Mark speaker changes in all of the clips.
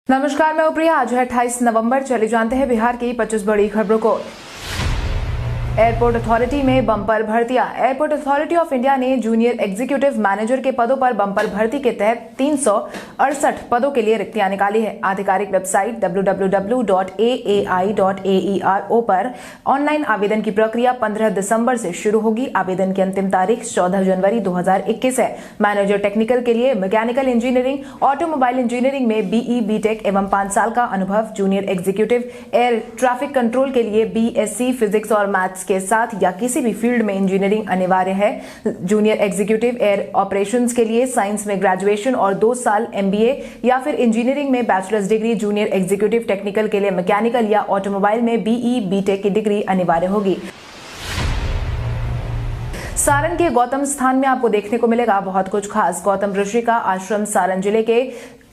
Speaker 1: नमस्कार, मैं प्रिया। आज है 28 नवंबर। चले जानते हैं बिहार की 25 बड़ी खबरों को। एयरपोर्ट अथॉरिटी में बम्पर भर्तियां। एयरपोर्ट अथॉरिटी ऑफ इंडिया ने जूनियर एग्जीक्यूटिव मैनेजर के पदों पर बम्पर भर्ती के तहत 368 पदों के लिए रिक्तियां निकाली है। आधिकारिक वेबसाइट www.aai.aero पर ऑनलाइन आवेदन की प्रक्रिया 15 दिसंबर से शुरू होगी। आवेदन की अंतिम तारीख 14 जनवरी 2021 है। मैनेजर टेक्निकल के लिए मैकेनिकल इंजीनियरिंग, ऑटोमोबाइल इंजीनियरिंग में BE, BTech एवं 5 साल का अनुभव। Junior executive air traffic control के लिए BSc फिजिक्स और मैथ्स के साथ या किसी भी फील्ड में इंजीनियरिंग अनिवार्य है। जूनियर एग्जीक्यूटिव एयर ऑपरेशंस के लिए साइंस में ग्रेजुएशन और 2 साल MBA या फिर इंजीनियरिंग में bachelors degree. Junior executive technical के लिए मैकेनिकल या ऑटोमोबाइल में BE, BTech की डिग्री अनिवार्य होगी। सारण के गौतम स्थान में आपको देखने को मिलेगा बहुत कुछ खास। गौतम ऋषि का आश्रम सारण जिले के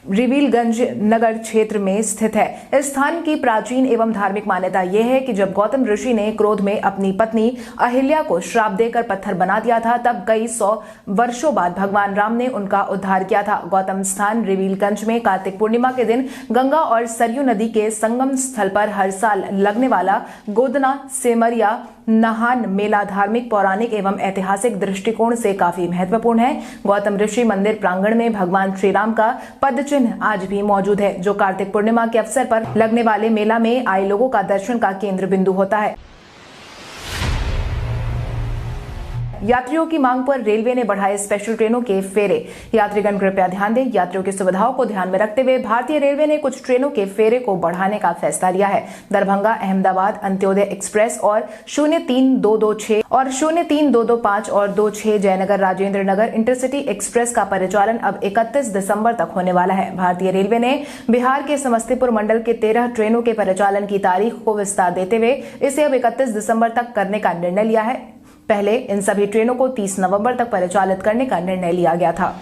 Speaker 1: रिवीलगंज नगर क्षेत्र में स्थित है। इस स्थान की प्राचीन एवं धार्मिक मान्यता यह है कि जब गौतम ऋषि ने क्रोध में अपनी पत्नी अहिल्या को श्राप देकर पत्थर बना दिया था, तब कई 100 वर्षों बाद भगवान राम ने उनका उद्धार किया था। गौतम स्थान रिवीलगंज में कार्तिक पूर्णिमा के दिन गंगा और सरयू नदी के संगम स्थल पर हर साल लगने वाला गोदना सेमरिया नहान मेला धार्मिक, पौराणिक एवं ऐतिहासिक दृष्टिकोण से काफी महत्वपूर्ण है। गौतम ऋषि मंदिर प्रांगण में भगवान श्री राम का पद चिन्ह आज भी मौजूद है, जो कार्तिक पूर्णिमा के अवसर पर लगने वाले मेला में आए लोगों का दर्शन का केंद्र बिंदु होता है। यात्रियों की मांग पर रेलवे ने बढ़ाए स्पेशल ट्रेनों के फेरे। यात्रीगण कृपया ध्यान दें, यात्रियों की सुविधाओं को ध्यान में रखते हुए भारतीय रेलवे ने कुछ ट्रेनों के फेरे को बढ़ाने का फैसला लिया है। दरभंगा अहमदाबाद अंत्योदय एक्सप्रेस और 03226 और 03225 और 26 जयनगर राजेंद्र नगर इंटरसिटी एक्सप्रेस का परिचालन अब 31 दिसंबर तक होने वाला है। भारतीय रेलवे ने बिहार के समस्तीपुर मंडल के 13 ट्रेनों के परिचालन की तारीख को विस्तार देते हुए इसे अब 31 दिसंबर तक करने का निर्णय लिया है। पहले इन सभी ट्रेनों को 30 नवंबर तक परिचालित करने का निर्णय लिया गया था।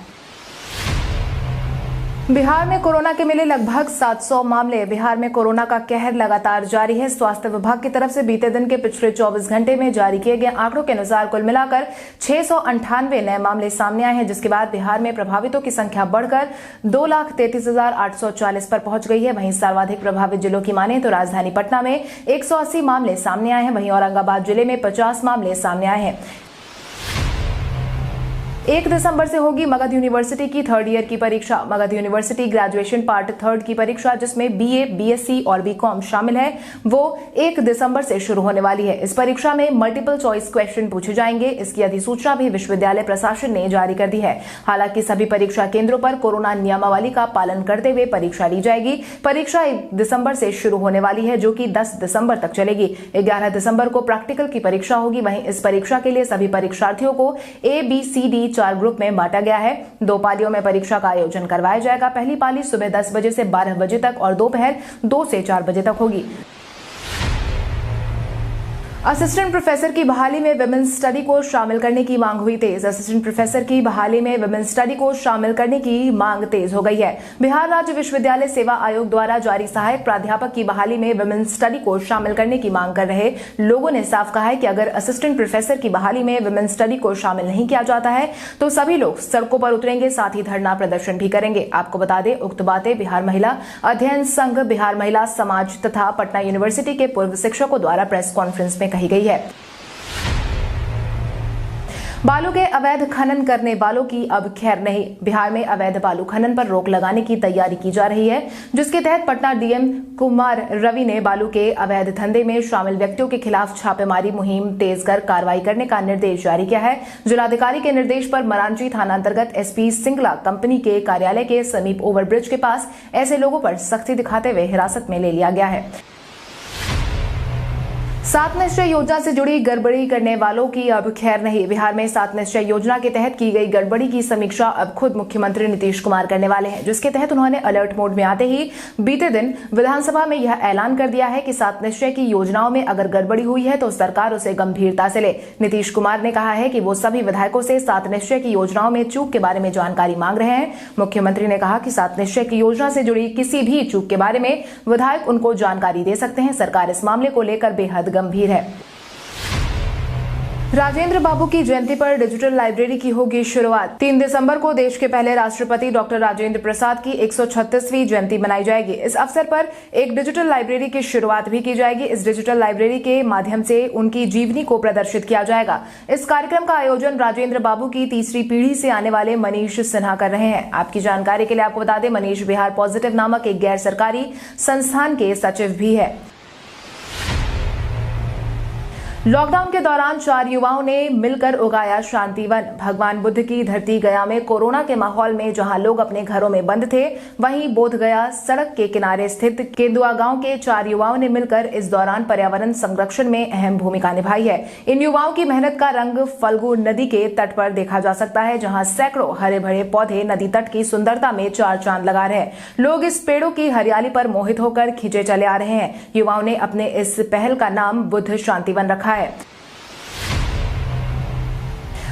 Speaker 1: बिहार में कोरोना के मिले लगभग 700 मामले। बिहार में कोरोना का कहर लगातार जारी है। स्वास्थ्य विभाग की तरफ से बीते दिन के पिछले 24 घंटे में जारी किए गए आंकड़ों के अनुसार कुल मिलाकर 698 नए मामले सामने आए हैं, जिसके बाद बिहार में प्रभावितों की संख्या बढ़कर 2,33,840 पर पहुंच गई है। वहीं सर्वाधिक प्रभावित जिलों की माने तो राजधानी पटना में 180 मामले सामने आए हैं। वहीं औरंगाबाद जिले में 50 मामले सामने आए हैं। 1 दिसंबर से होगी मगध यूनिवर्सिटी की 3rd ईयर की परीक्षा। Magadh university graduation part 3rd की परीक्षा, जिसमें BA, BSc और BCom शामिल है, वो 1 दिसंबर से शुरू होने वाली है। इस परीक्षा में मल्टीपल चॉइस क्वेश्चन पूछे जाएंगे। इसकी अधिसूचना भी विश्वविद्यालय प्रशासन ने जारी कर दी है। हालांकि सभी परीक्षा केंद्रों पर कोरोना नियमावली का पालन करते हुए परीक्षा ली जाएगी। परीक्षा 1 दिसंबर से शुरू होने वाली है, जो कि 10 दिसंबर तक चलेगी। 11 दिसंबर को प्रैक्टिकल की परीक्षा होगी। वहीं इस परीक्षा के लिए सभी परीक्षार्थियों को A, B, C, D 4 group में बांटा गया है। 2 पालियों में परीक्षा का आयोजन करवाया जाएगा। पहली पाली सुबह 10 बजे से 12 बजे तक और दोपहर 2 से 4 बजे तक होगी। असिस्टेंट प्रोफेसर की बहाली में विमेंस स्टडी को शामिल करने की मांग हुई तेज। असिस्टेंट प्रोफेसर की बहाली में विमेंस स्टडी को शामिल करने की मांग तेज हो गई है। बिहार राज्य विश्वविद्यालय सेवा आयोग द्वारा जारी सहायक प्राध्यापक की बहाली में विमेंस स्टडी को शामिल करने की मांग कर रहे लोगों ने साफ कहा है कि अगर असिस्टेंट प्रोफेसर की बहाली में विमेंस स्टडी को शामिल नहीं किया जाता है तो सभी लोग सड़कों पर उतरेंगे, साथ ही धरना प्रदर्शन भी करेंगे। आपको बता दें, उक्त बातें बिहार महिला अध्ययन संघ, बिहार महिला समाज तथा पटना यूनिवर्सिटी के पूर्व शिक्षकों द्वारा प्रेस कॉन्फ्रेंस में कही गई है। बालू के अवैध खनन करने वालों की अब खैर नहीं। बिहार में अवैध बालू खनन पर रोक लगाने की तैयारी की जा रही है, जिसके तहत पटना DM कुमार रवि ने बालू के अवैध धंधे में शामिल व्यक्तियों के खिलाफ छापेमारी मुहिम तेज कर कार्रवाई करने का निर्देश जारी किया है। जिलाधिकारी के निर्देश पर मरांची थाना अंतर्गत SP सिंगला कंपनी के कार्यालय के समीप ओवरब्रिज के पास ऐसे लोगों पर सख्ती दिखाते हुए हिरासत में ले लिया गया है। 7 निश्चय योजना से जुड़ी गड़बड़ी करने वालों की अब खैर नहीं। बिहार में 7 निश्चय योजना के तहत की गई गड़बड़ी की समीक्षा अब खुद मुख्यमंत्री नीतीश कुमार करने वाले हैं, जिसके तहत उन्होंने अलर्ट मोड में आते ही बीते दिन विधानसभा में यह ऐलान कर दिया है कि 7 निश्चय की योजनाओं में अगर गड़बड़ी हुई है तो सरकार उसे गंभीरता से ले। नीतीश कुमार ने कहा है कि वो सभी विधायकों से 7 निश्चय की योजनाओं में चूक के बारे में जानकारी मांग रहे हैं। मुख्यमंत्री ने कहा कि 7 निश्चय की योजना से जुड़ी किसी भी चूक के बारे में विधायक उनको जानकारी दे सकते हैं। सरकार इस मामले को लेकर बेहद गंभीर है। राजेंद्र बाबू की जयंती पर डिजिटल लाइब्रेरी की होगी शुरुआत। 3 दिसंबर को देश के पहले राष्ट्रपति डॉक्टर राजेंद्र प्रसाद की 136वीं जयंती मनाई जाएगी। इस अवसर पर एक डिजिटल लाइब्रेरी की शुरुआत भी की जाएगी। इस डिजिटल लाइब्रेरी के माध्यम से उनकी जीवनी को प्रदर्शित किया जाएगा। इस कार्यक्रम का आयोजन राजेंद्र बाबू की तीसरी पीढ़ी से आने वाले मनीष सिन्हा कर रहे हैं। आपकी जानकारी के लिए आपको बता दें, मनीष बिहार पॉजिटिव नामक एक गैर सरकारी संस्थान के सचिव भी है। लॉकडाउन के दौरान 4 युवाओं ने मिलकर उगाया शांतिवन। भगवान बुद्ध की धरती गया में कोरोना के माहौल में जहां लोग अपने घरों में बंद थे, वहीं बोध गया सड़क के किनारे स्थित केंदुआ गांव के 4 युवाओं ने मिलकर इस दौरान पर्यावरण संरक्षण में अहम भूमिका निभाई है। इन युवाओं की मेहनत का रंग फल्गु नदी के तट पर देखा जा सकता है, जहां सैकड़ों हरे भरे पौधे नदी तट की सुंदरता में 4 चांद लगा रहे हैं। लोग इस पेड़ों की हरियाली पर मोहित होकर खींचे चले आ रहे हैं। युवाओं ने अपने इस पहल का नाम बुद्ध शांतिवन रखा है।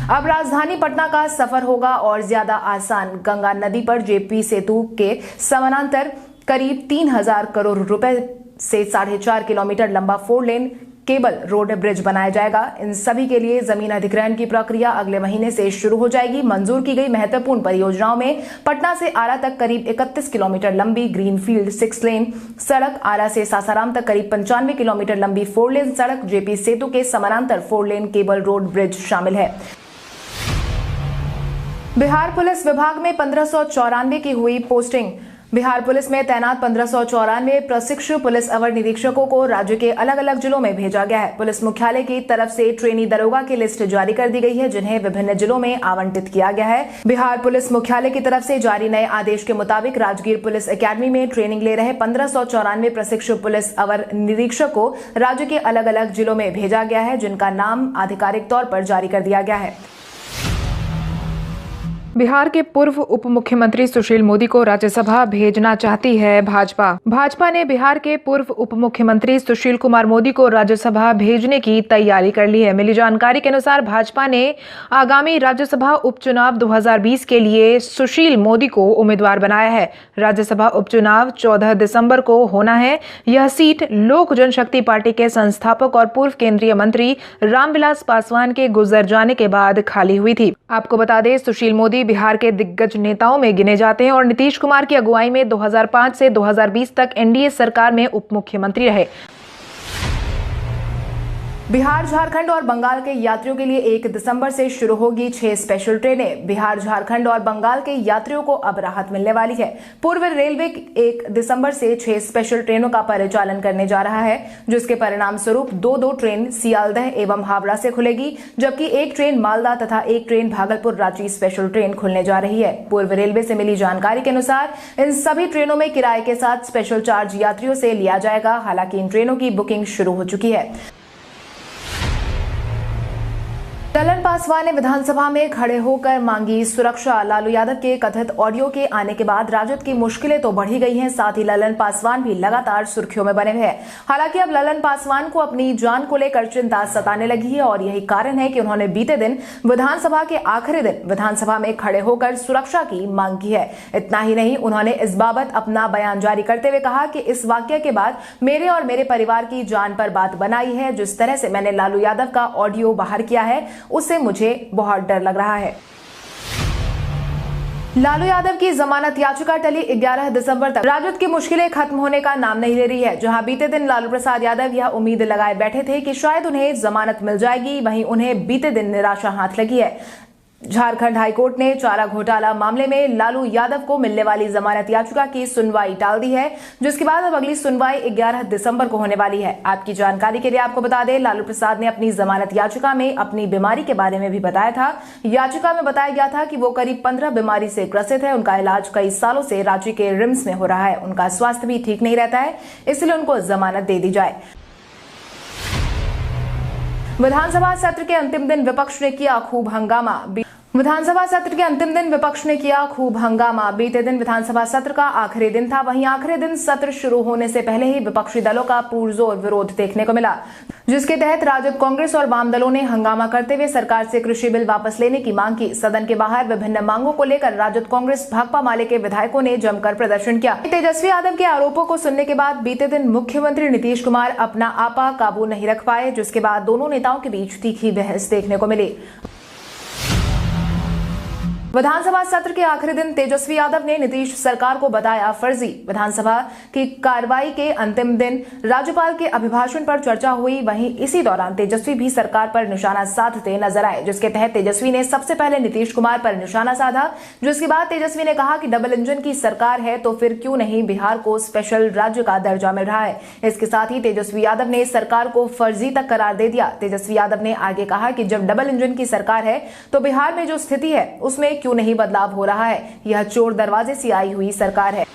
Speaker 1: अब राजधानी पटना का सफर होगा और ज्यादा आसान। गंगा नदी पर जेपी सेतु के समानांतर करीब 3000 करोड़ रुपए से 4.5 किलोमीटर लंबा 4 लेन केबल रोड ब्रिज बनाया जाएगा। इन सभी के लिए जमीन अधिग्रहण की प्रक्रिया अगले महीने से शुरू हो जाएगी। मंजूर की गई महत्वपूर्ण परियोजनाओं में पटना से आरा तक करीब 31 किलोमीटर लंबी ग्रीनफील्ड 6 लेन सड़क, आरा से सासाराम तक करीब 95 किलोमीटर लंबी 4 लेन सड़क, जेपी सेतु के समानांतर 4 लेन केबल रोड ब्रिज शामिल है। बिहार पुलिस विभाग में 1594 की हुई पोस्टिंग। बिहार पुलिस में तैनात 1594 प्रशिक्षु पुलिस अवर निरीक्षकों को राज्य के अलग अलग जिलों में भेजा गया है। पुलिस मुख्यालय की तरफ से ट्रेनी दरोगा की लिस्ट जारी कर दी गई है, जिन्हें विभिन्न जिलों में आवंटित किया गया है। बिहार पुलिस मुख्यालय की तरफ से जारी नए आदेश के मुताबिक राजगीर पुलिस एकेडमी में ट्रेनिंग ले रहे 1594 प्रशिक्षु पुलिस अवर निरीक्षक को राज्य के अलग अलग जिलों में भेजा गया है, जिनका नाम आधिकारिक तौर पर जारी कर दिया गया है। बिहार के पूर्व उप मुख्यमंत्री सुशील मोदी को राज्यसभा भेजना चाहती है भाजपा। भाजपा ने बिहार के पूर्व उप मुख्यमंत्री सुशील कुमार मोदी को राज्यसभा भेजने की तैयारी कर ली है। मिली जानकारी के अनुसार भाजपा ने आगामी राज्यसभा उपचुनाव 2020 के लिए सुशील मोदी को उम्मीदवार बनाया है। राज्यसभा उपचुनाव 14 दिसंबर को होना है। यह सीट लोक जनशक्ति पार्टी के संस्थापक और पूर्व केंद्रीय मंत्री रामविलास पासवान के गुजर जाने के बाद खाली हुई थी। आपको बता दें, सुशील मोदी बिहार के दिग्गज नेताओं में गिने जाते हैं और नीतीश कुमार की अगुवाई में 2005 से 2020 तक एनडीए सरकार में उप मुख्यमंत्री रहे। बिहार, झारखंड और बंगाल के यात्रियों के लिए 1 दिसंबर से शुरू होगी 6 स्पेशल ट्रेनें। बिहार, झारखंड और बंगाल के यात्रियों को अब राहत मिलने वाली है। पूर्व रेलवे 1 दिसंबर से 6 स्पेशल ट्रेनों का परिचालन करने जा रहा है, जिसके परिणाम स्वरूप 2 ट्रेन सियालदह एवं हावड़ा से खुलेगी, जबकि 1 ट्रेन मालदा तथा 1 train Bhagalpur Ranchi special train खुलने जा रही है। पूर्व रेलवे से मिली जानकारी के अनुसार इन सभी ट्रेनों में किराए के साथ स्पेशल चार्ज यात्रियों से लिया जाएगा। हालांकि इन ट्रेनों की बुकिंग शुरू हो चुकी है। ललन पासवान ने विधानसभा में खड़े होकर मांगी सुरक्षा। लालू यादव के कथित ऑडियो के आने के बाद राजद की मुश्किलें तो बढ़ी गई हैं, साथ ही ललन पासवान भी लगातार सुर्खियों में बने हुए हैं। हालांकि अब ललन पासवान को अपनी जान को लेकर चिंता सताने लगी है और यही कारण है कि उन्होंने बीते दिन विधानसभा के आखिरी दिन विधानसभा में खड़े होकर सुरक्षा की मांग की है। इतना ही नहीं, उन्होंने इस बाबत अपना बयान जारी करते हुए कहा कि इस वाकये के बाद मेरे और मेरे परिवार की जान पर बात बनाई है। जिस तरह से मैंने लालू यादव का ऑडियो बाहर किया है, उससे मुझे बहुत डर लग रहा है। लालू यादव की जमानत याचिका टली 11 दिसंबर तक। राजद की मुश्किलें खत्म होने का नाम नहीं ले रही है। जहां बीते दिन लालू प्रसाद यादव यह उम्मीद लगाए बैठे थे कि शायद उन्हें जमानत मिल जाएगी, वहीं उन्हें बीते दिन निराशा हाथ लगी है। झारखंड हाईकोर्ट ने चारा घोटाला मामले में लालू यादव को मिलने वाली जमानत याचिका की सुनवाई टाल दी है, जिसके बाद अब अगली सुनवाई 11 दिसंबर को होने वाली है। आपकी जानकारी के लिए आपको बता दें, लालू प्रसाद ने अपनी जमानत याचिका में अपनी बीमारी के बारे में भी बताया था। याचिका में बताया गया था कि वो करीब 15 बीमारी से ग्रसित है। उनका इलाज कई सालों से रांची के रिम्स में हो रहा है। उनका स्वास्थ्य भी ठीक नहीं रहता है, इसलिए उनको जमानत दे दी जाए। विधानसभा सत्र के अंतिम दिन विपक्ष ने किया खूब हंगामा। विधानसभा सत्र के अंतिम दिन विपक्ष ने किया खूब हंगामा। बीते दिन विधानसभा सत्र का आखिरी दिन था। वहीं आखिरी दिन सत्र शुरू होने से पहले ही विपक्षी दलों का पुरजोर विरोध देखने को मिला, जिसके तहत राजद, कांग्रेस और वाम दलों ने हंगामा करते हुए सरकार से कृषि बिल वापस लेने की मांग की। सदन के बाहर विभिन्न मांगों को लेकर राजद, कांग्रेस, भाकपा माले के विधायकों ने जमकर प्रदर्शन किया। तेजस्वी यादव के आरोपों को सुनने के बाद बीते दिन मुख्यमंत्री नीतीश कुमार अपना आपा काबू नहीं रख पाए, जिसके बाद दोनों नेताओं के बीच तीखी बहस देखने को मिली। विधानसभा सत्र के आखिरी दिन तेजस्वी यादव ने नीतीश सरकार को बताया फर्जी। विधानसभा की कार्रवाई के अंतिम दिन राज्यपाल के अभिभाषण पर चर्चा हुई। वहीं इसी दौरान तेजस्वी भी सरकार पर निशाना साधते नजर आए, जिसके तहत तेजस्वी ने सबसे पहले नीतीश कुमार पर निशाना साधा, जिसके बाद तेजस्वी ने कहा कि डबल इंजन की सरकार है तो फिर क्यों नहीं बिहार को स्पेशल राज्य का दर्जा मिल रहा है। इसके साथ ही तेजस्वी यादव ने सरकार को फर्जी तक करार दे दिया। तेजस्वी यादव ने आगे कहा कि जब डबल इंजन की सरकार है तो बिहार में जो स्थिति है उसमें क्यों नहीं बदलाव हो रहा है। यह चोर दरवाजे से आई हुई सरकार है।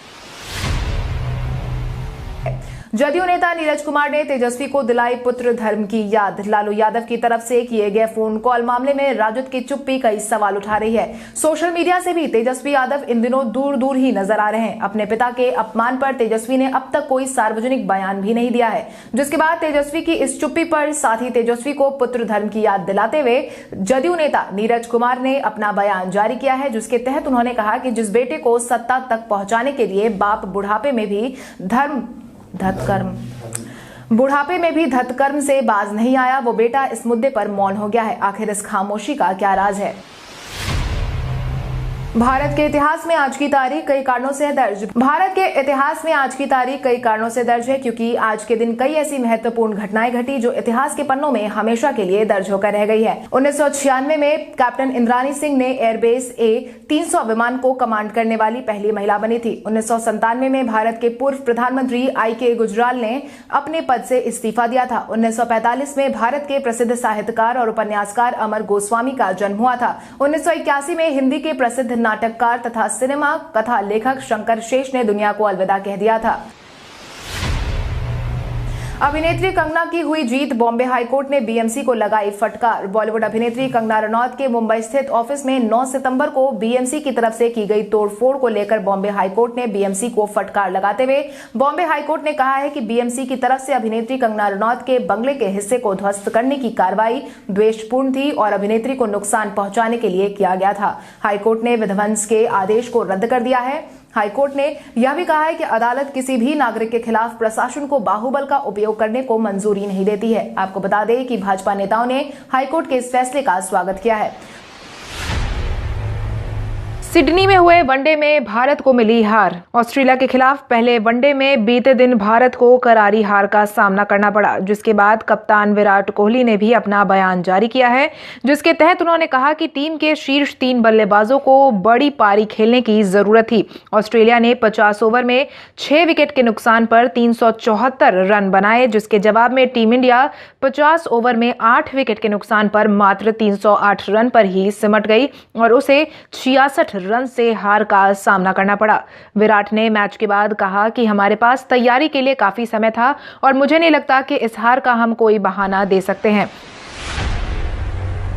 Speaker 1: जदयू नेता नीरज कुमार ने तेजस्वी को दिलाई पुत्र धर्म की याद। लालू यादव की तरफ से किए गए फोन कॉल मामले में राजद की चुप्पी कई सवाल उठा रही है। सोशल मीडिया से भी तेजस्वी यादव इन दिनों दूर दूर ही नजर आ रहे हैं। अपने पिता के अपमान पर तेजस्वी ने अब तक कोई सार्वजनिक बयान भी नहीं दिया है, जिसके बाद तेजस्वी की इस चुप्पी पर साथ ही तेजस्वी को पुत्र धर्म की याद दिलाते हुए जदयू नेता नीरज कुमार ने अपना बयान जारी किया है, जिसके तहत उन्होंने कहा कि जिस बेटे को सत्ता तक पहुंचाने के लिए बाप बुढ़ापे में भी धतकर्म से बाज नहीं आया, वो बेटा इस मुद्दे पर मौन हो गया है। आखिर इस खामोशी का क्या राज है। भारत के इतिहास में आज की तारीख कई कारणों से दर्ज। भारत के इतिहास में आज की तारीख कई कारणों से दर्ज है, क्योंकि आज के दिन कई ऐसी महत्वपूर्ण घटनाएं घटी जो इतिहास के पन्नों में हमेशा के लिए दर्ज होकर रह गई है। 1996 में कैप्टन इंद्राणी सिंह ने एयरबेस A-300 विमान को कमांड करने वाली पहली महिला बनी थी। 1997 में भारत के पूर्व प्रधानमंत्री I.K. गुजराल ने अपने पद से इस्तीफा दिया था। 1945 में भारत के प्रसिद्ध साहित्यकार और उपन्यासकार अमर गोस्वामी का जन्म हुआ था। 1981 में हिंदी के प्रसिद्ध नाटककार तथा सिनेमा कथा लेखक शंकर शेष ने दुनिया को अलविदा कह दिया था। अभिनेत्री कंगना की हुई जीत। बॉम्बे हाईकोर्ट ने बीएमसी को लगाई फटकार। बॉलीवुड अभिनेत्री कंगना रनौत के मुंबई स्थित ऑफिस में 9 सितंबर को बीएमसी की तरफ से की गई तोड़फोड़ को लेकर बॉम्बे हाईकोर्ट ने बीएमसी को फटकार लगाते हुए बॉम्बे हाईकोर्ट ने कहा है कि बीएमसी की तरफ से अभिनेत्री कंगना रनौत के बंगले के हिस्से को ध्वस्त करने की कार्रवाई द्वेषपूर्ण थी और अभिनेत्री को नुकसान पहुंचाने के लिए किया गया था। हाईकोर्ट ने विध्वंस के आदेश को रद्द कर दिया है। हाईकोर्ट ने यह भी कहा है कि अदालत किसी भी नागरिक के खिलाफ प्रशासन को बाहुबल का उपयोग करने को मंजूरी नहीं देती है। आपको बता दें कि भाजपा नेताओं ने हाईकोर्ट के इस फैसले का स्वागत किया है। सिडनी में हुए वनडे में भारत को मिली हार। ऑस्ट्रेलिया के खिलाफ पहले वनडे में बीते दिन भारत को करारी हार का सामना करना पड़ा, जिसके बाद कप्तान विराट कोहली ने भी अपना बयान जारी किया है, जिसके तहत उन्होंने कहा कि टीम के शीर्ष 3 बल्लेबाजों को बड़ी पारी खेलने की जरूरत थी। ऑस्ट्रेलिया ने 50 ओवर में 6 विकेट के नुकसान पर 374 रन बनाए, जिसके जवाब में टीम इंडिया 50 ओवर में 8 विकेट के नुकसान पर मात्र 308 रन पर ही सिमट गई और उसे 66 रन से हार का सामना करना पड़ा। विराट ने मैच के बाद कहा कि हमारे पास तैयारी के लिए काफी समय था और मुझे नहीं लगता कि इस हार का हम कोई बहाना दे सकते हैं।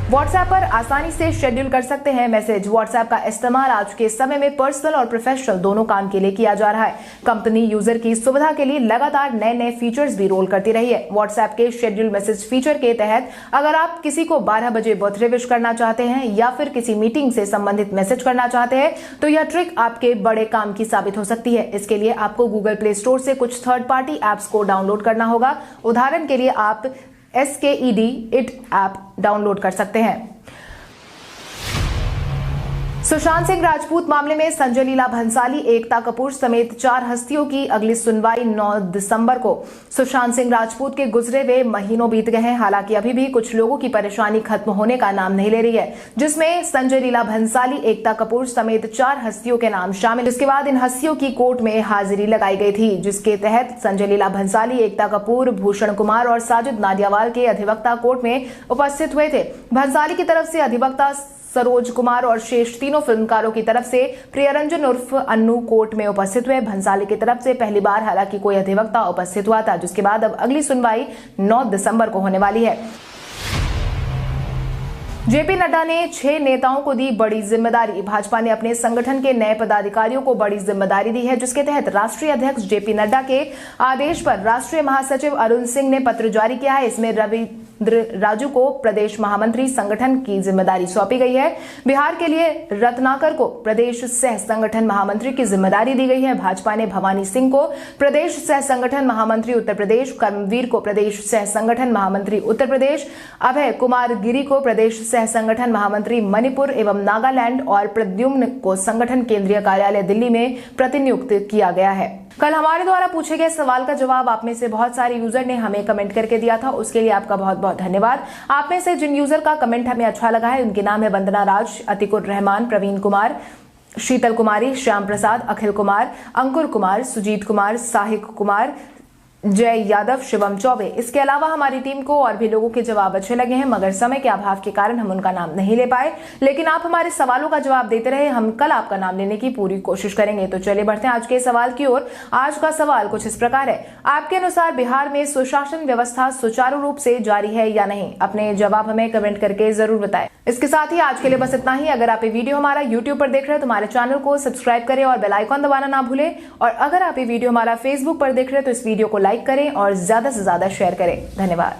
Speaker 1: व्हाट्सएप पर आसानी से शेड्यूल कर सकते हैं मैसेज। व्हाट्सएप का इस्तेमाल आज के समय में पर्सनल और प्रोफेशनल दोनों काम के लिए किया जा रहा है। कंपनी यूजर की सुविधा के लिए लगातार नए नए फीचर्स भी रोल करती रही है। व्हाट्सएप के शेड्यूल मैसेज फीचर के तहत अगर आप किसी को 12 बजे बर्थडे विश करना चाहते हैं या फिर किसी मीटिंग से संबंधित मैसेज करना चाहते हैं तो यह ट्रिक आपके बड़े काम की साबित हो सकती है। इसके लिए आपको गूगल प्ले स्टोर से कुछ थर्ड पार्टी एप्स को डाउनलोड करना होगा। उदाहरण के लिए आप SKED इट ऐप डाउनलोड कर सकते हैं। सुशांत सिंह राजपूत मामले में संजय लीला भंसाली, एकता कपूर समेत 4 हस्तियों की अगली सुनवाई 9 दिसंबर को। सुशांत सिंह राजपूत के गुजरे हुए महीनों बीत गए हैं, हालांकि अभी भी कुछ लोगों की परेशानी खत्म होने का नाम नहीं ले रही है, जिसमें संजय लीला भंसाली, एकता कपूर समेत 4 हस्तियों के नाम शामिल। जिसके बाद इन हस्तियों की कोर्ट में हाजिरी लगाई गई थी, जिसके तहत संजय लीला भंसाली, एकता कपूर, भूषण कुमार और साजिद नाडियावाल के अधिवक्ता कोर्ट में उपस्थित हुए थे। भंसाली की तरफ से अधिवक्ता सरोज कुमार और शेष तीनों फिल्मकारों की तरफ से प्रियरंजन उर्फ अन्नू कोर्ट में उपस्थित हुए। भंसाली की तरफ से पहली बार हालांकि कोई अधिवक्ता उपस्थित हुआ था, जिसके बाद अब अगली सुनवाई 9 दिसंबर को होने वाली है। जेपी नड्डा ने 6 नेताओं को दी बड़ी जिम्मेदारी। भाजपा ने अपने संगठन के नए पदाधिकारियों को बड़ी जिम्मेदारी दी है, जिसके तहत राष्ट्रीय अध्यक्ष जेपी नड्डा के आदेश पर राष्ट्रीय महासचिव अरुण सिंह ने पत्र जारी किया है। इसमें रविंद्र राजू को प्रदेश महामंत्री संगठन की जिम्मेदारी सौंपी गई है। बिहार के लिए रत्नाकर को प्रदेश सह संगठन महामंत्री की जिम्मेदारी दी गई है। भाजपा ने भवानी सिंह को प्रदेश सह संगठन महामंत्री उत्तर प्रदेश, कर्मवीर को प्रदेश सह संगठन महामंत्री उत्तर प्रदेश, अभय कुमार गिरी को प्रदेश सह संगठन महामंत्री मणिपुर एवं नागालैंड और प्रद्युम्न को संगठन केंद्रीय कार्यालय दिल्ली में प्रतिनियुक्त किया गया है। कल हमारे द्वारा पूछे गए सवाल का जवाब आप में से बहुत सारे यूजर ने हमें कमेंट करके दिया था, उसके लिए आपका बहुत बहुत धन्यवाद। आप में से जिन यूजर का कमेंट हमें अच्छा लगा है उनके नाम है वंदना राज, अतिकुर रहमान, प्रवीण कुमार, शीतल कुमारी, श्याम प्रसाद, अखिल कुमार, अंकुर कुमार, सुजीत कुमार, साहिक कुमार, जय यादव, शिवम चौबे। इसके अलावा हमारी टीम को और भी लोगों के जवाब अच्छे लगे हैं, मगर समय के अभाव के कारण हम उनका नाम नहीं ले पाए, लेकिन आप हमारे सवालों का जवाब देते रहे। हम कल आपका नाम लेने की पूरी कोशिश करेंगे। तो चलिए बढ़ते हैं आज के सवाल की ओर। आज का सवाल कुछ इस प्रकार है, आपके अनुसार बिहार में सुशासन व्यवस्था सुचारू रूप से जारी है या नहीं? अपने जवाब हमें कमेंट करके जरूर बताएं। इसके साथ ही आज के लिए बस इतना ही। अगर आप ये वीडियो हमारा यूट्यूब पर देख रहे हैं तो हमारे चैनल को सब्सक्राइब करें और बेल आइकॉन दबाना ना भूलें, और अगर आप ये वीडियो हमारा फेसबुक पर देख रहे हैं तो इस वीडियो को लाइक करें और ज्यादा से ज्यादा शेयर करें। धन्यवाद।